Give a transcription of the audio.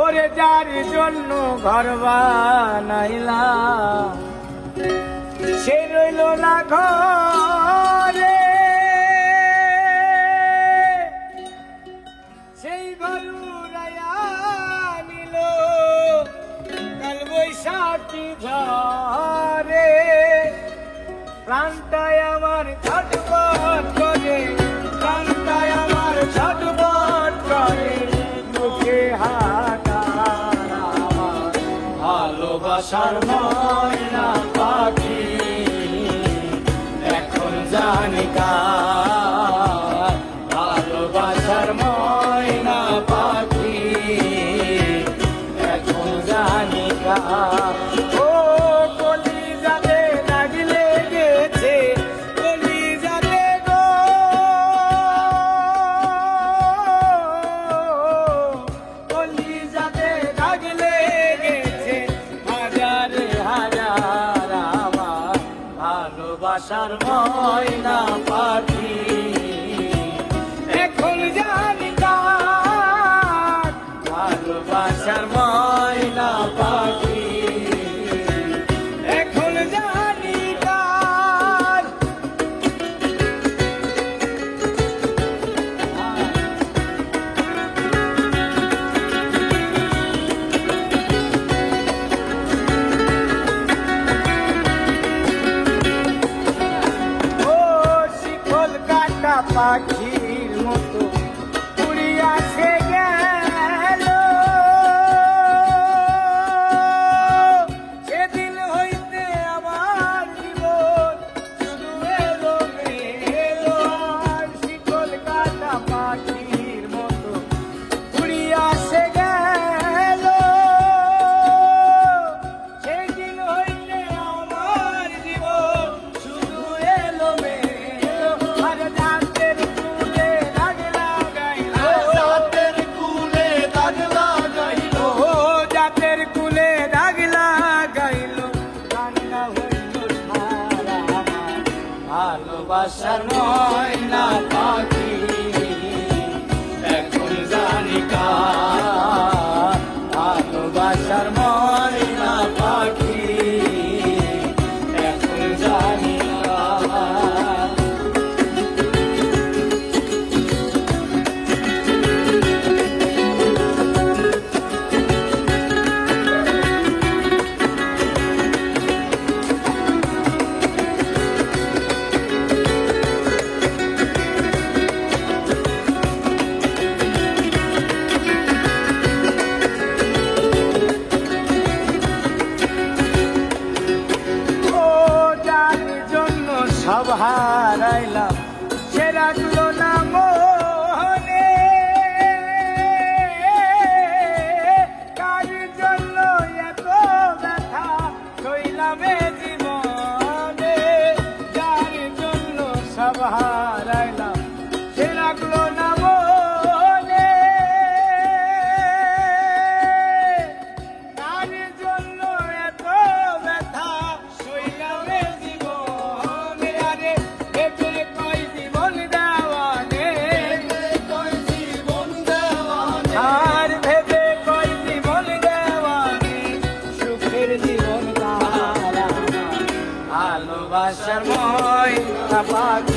ওরে যার জন্য ঘর বানাইলাম সে রইল না ঘরে, সেই ঘর উড়াইয়া নিল কাল বৈশাখী ঝড়ে। প্রাণটায় আমার ছটফট করে, প্রাণটায় আমার ছটফট করে, মুখে হাহাকার আমার ভালোবাসার ময়না পাখি এখন জানি কার। ভালোবাসার ময়না পাখি এখন জানি কার। ও কলিজাতে দাগ লেগেছে, কলিজাতে গো, কলিজাতে দাগ লেগেছে হাজারে হাজার আমার ভালোবাসার ময়না পাখি এখন জানি কার। ভালোবাসার ময়না পাখি এখন জানি কার। ও শিকল কাটা পাখির মতো উড়িয়া সে গেল, সেদিন হইতে আমার জীবন শুধু এলো মেলো। আর শিকল কাটা পাখির মতো উড়িয়া সে গেল, সেদিন হইতে আমার জীবন শুধু এলো মেলো। আর রাতের কুলে দাগ লাগাইল, রাতের কুলে দাগ লাগাইল, রাতের কুলে দাগ লাগাইল, কান্না হইল সারা আমার ভালোবাসার ময়না পাখি এখন জানি কার। ভালোবাসার ময়না পাখি এখন জানি কার। ও যার জন্য সব হারাইলাম সে রাখলো না মনে, কার জন্য এত ব্যথা সইলাম এ জীবনে। যার জন্য সব হারাইলাম সে রাখলো না মনে, কার জন্য এত ব্যথা সইলাম এ জীবনে। আরে ভেবে কই জীবন দেওয়ানে, কই জীবন দেওয়ানে, আর ভেবে কই জীবন দেওয়ানে, সুখের জীবন তারা ভালোবাসার ময়না পাখি